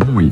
Muy.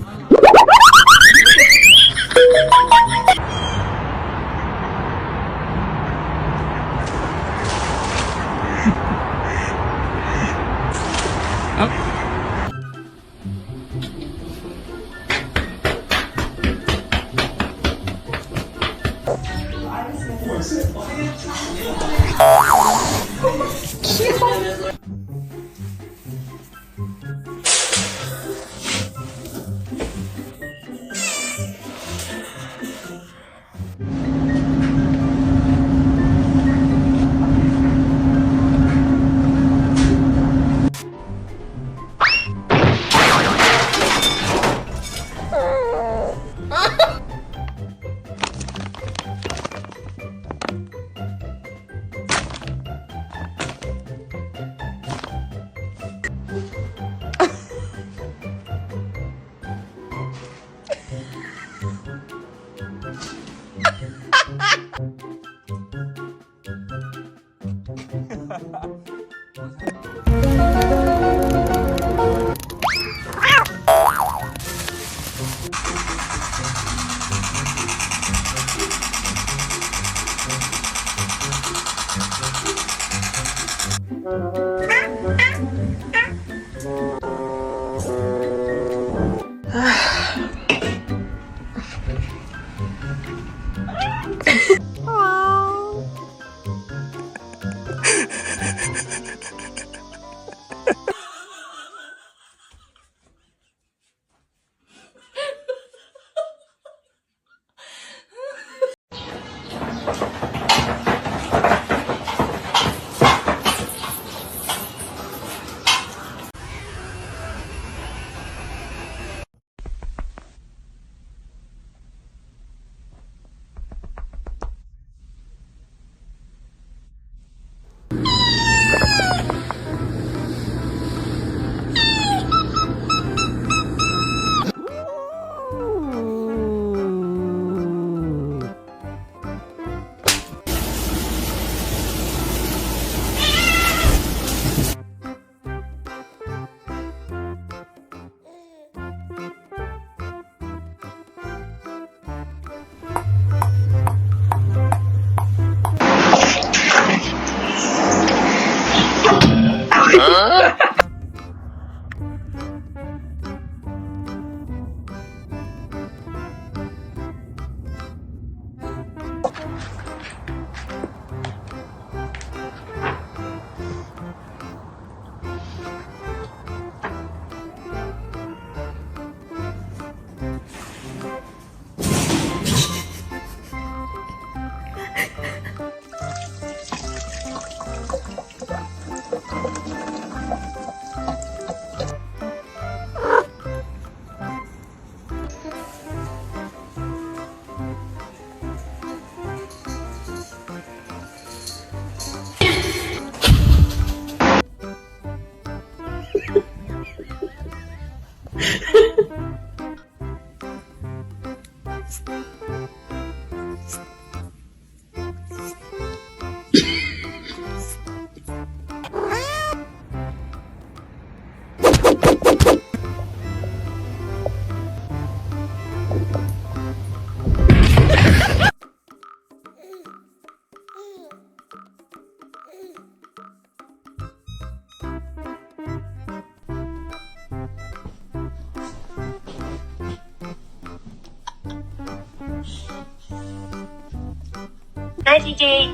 Hi, DJ.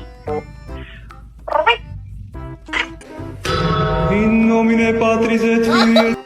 In nomine Patris et Filii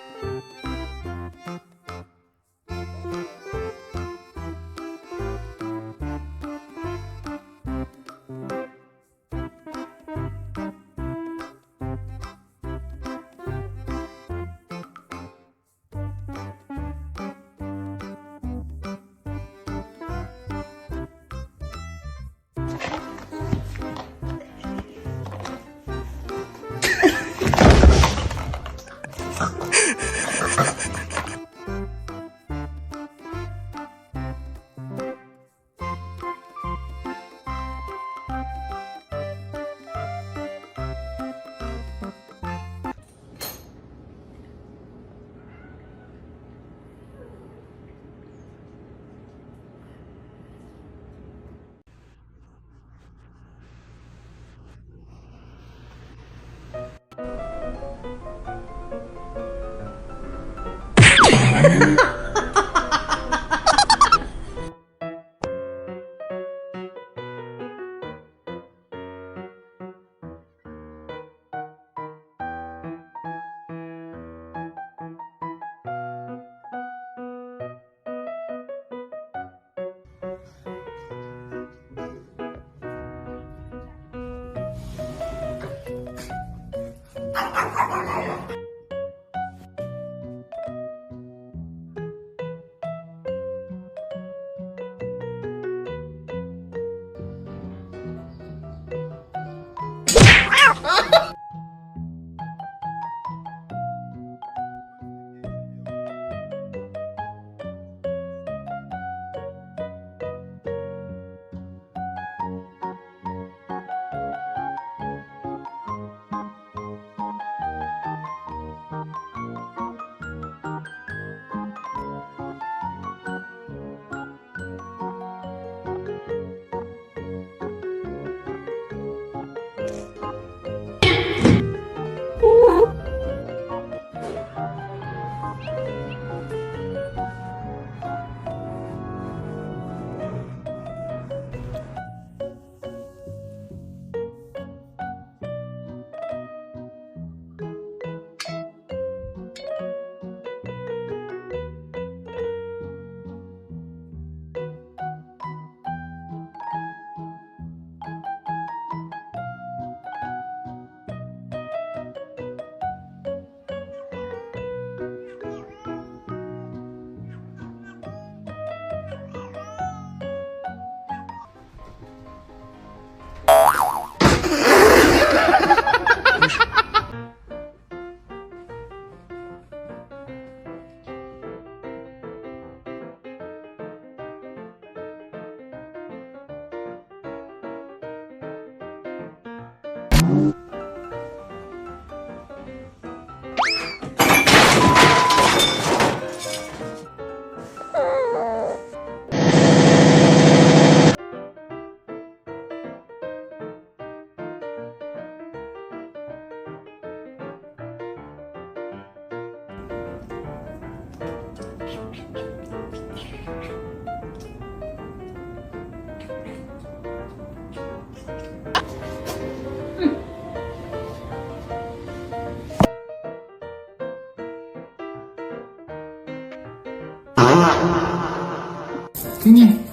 등에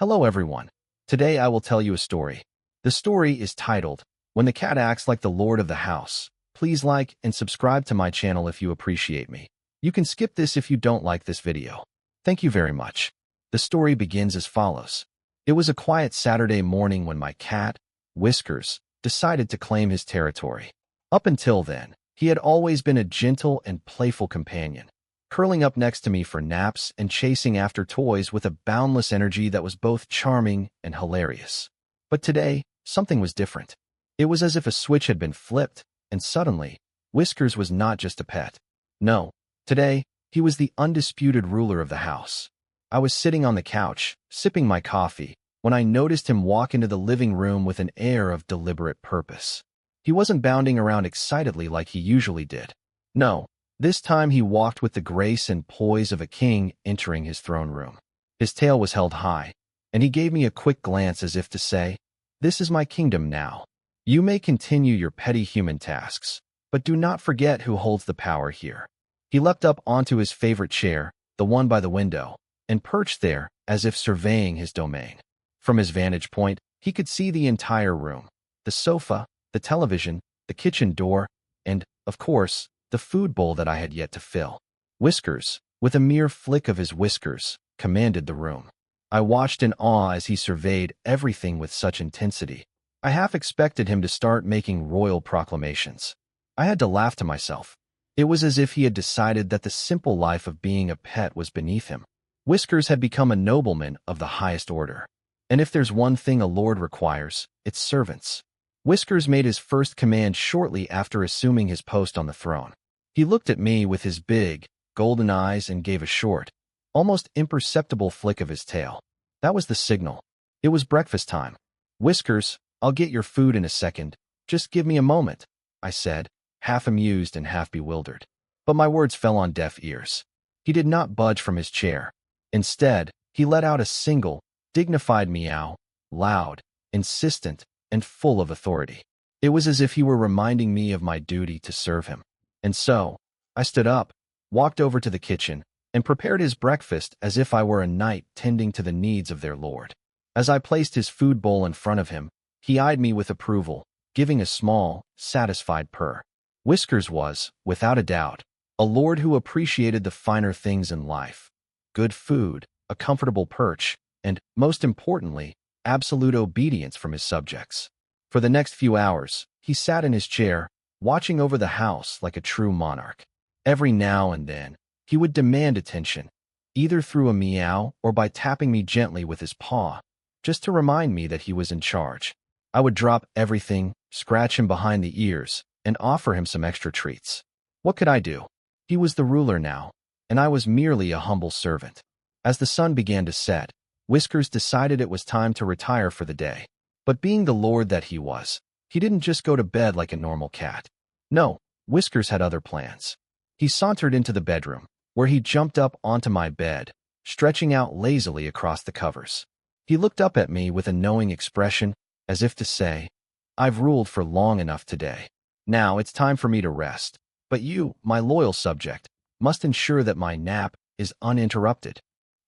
Hello everyone. Today I will tell you a story. The story is titled, When the Cat Acts Like the Lord of the House. Please like and subscribe to my channel if you appreciate me. You can skip this if you don't like this video. Thank you very much. The story begins as follows. It was a quiet Saturday morning when my cat, Whiskers, decided to claim his territory. Up until then, he had always been a gentle and playful companion, curling up next to me for naps and chasing after toys with a boundless energy that was both charming and hilarious. But today, something was different. It was as if a switch had been flipped, and suddenly, Whiskers was not just a pet. No, today, he was the undisputed ruler of the house. I was sitting on the couch, sipping my coffee, when I noticed him walk into the living room with an air of deliberate purpose. He wasn't bounding around excitedly like he usually did. No, this time he walked with the grace and poise of a king entering his throne room. His tail was held high, and he gave me a quick glance as if to say, "This is my kingdom now. You may continue your petty human tasks, but do not forget who holds the power here." He leapt up onto his favorite chair, the one by the window, and perched there as if surveying his domain. From his vantage point, he could see the entire room, the sofa, the television, the kitchen door, and, of course, the food bowl that I had yet to fill. Whiskers, with a mere flick of his whiskers, commanded the room. I watched in awe as he surveyed everything with such intensity. I half expected him to start making royal proclamations. I had to laugh to myself. It was as if he had decided that the simple life of being a pet was beneath him. Whiskers had become a nobleman of the highest order. And if there's one thing a lord requires, it's servants. Whiskers made his first command shortly after assuming his post on the throne. He looked at me with his big, golden eyes and gave a short, almost imperceptible flick of his tail. That was the signal. It was breakfast time. "Whiskers, I'll get your food in a second. Just give me a moment," I said, half amused and half bewildered. But my words fell on deaf ears. He did not budge from his chair. Instead, he let out a single, dignified meow, loud, insistent, and full of authority. It was as if he were reminding me of my duty to serve him. And so, I stood up, walked over to the kitchen, and prepared his breakfast as if I were a knight tending to the needs of their lord. As I placed his food bowl in front of him, he eyed me with approval, giving a small, satisfied purr. Whiskers was, without a doubt, a lord who appreciated the finer things in life. Good food, a comfortable perch, and, most importantly, absolute obedience from his subjects. For the next few hours, he sat in his chair, watching over the house like a true monarch. Every now and then, he would demand attention, either through a meow or by tapping me gently with his paw, just to remind me that he was in charge. I would drop everything, scratch him behind the ears, and offer him some extra treats. What could I do? He was the ruler now, and I was merely a humble servant. As the sun began to set, Whiskers decided it was time to retire for the day. But being the lord that he was, he didn't just go to bed like a normal cat. No, Whiskers had other plans. He sauntered into the bedroom, where he jumped up onto my bed, stretching out lazily across the covers. He looked up at me with a knowing expression, as if to say, "I've ruled for long enough today. Now it's time for me to rest. But you, my loyal subject, must ensure that my nap is uninterrupted."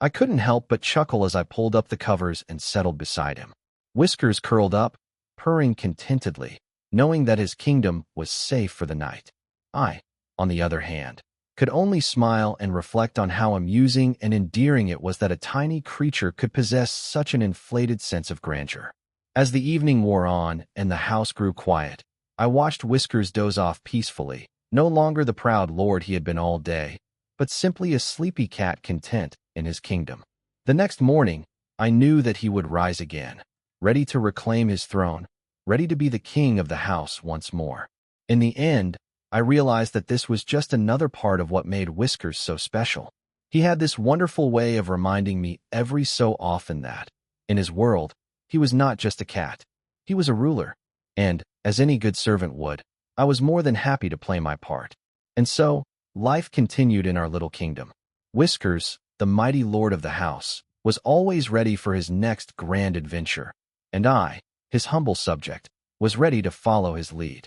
I couldn't help but chuckle as I pulled up the covers and settled beside him. Whiskers curled up, purring contentedly, knowing that his kingdom was safe for the night. I, on the other hand, could only smile and reflect on how amusing and endearing it was that a tiny creature could possess such an inflated sense of grandeur. As the evening wore on and the house grew quiet, I watched Whiskers doze off peacefully, no longer the proud lord he had been all day, but simply a sleepy cat content in his kingdom. The next morning, I knew that he would rise again, ready to reclaim his throne, ready to be the king of the house once more. In the end, I realized that this was just another part of what made Whiskers so special. He had this wonderful way of reminding me every so often that, in his world, he was not just a cat. He was a ruler. And, as any good servant would, I was more than happy to play my part. And so, life continued in our little kingdom. Whiskers, the mighty lord of the house, was always ready for his next grand adventure, and I, his humble subject, was ready to follow his lead.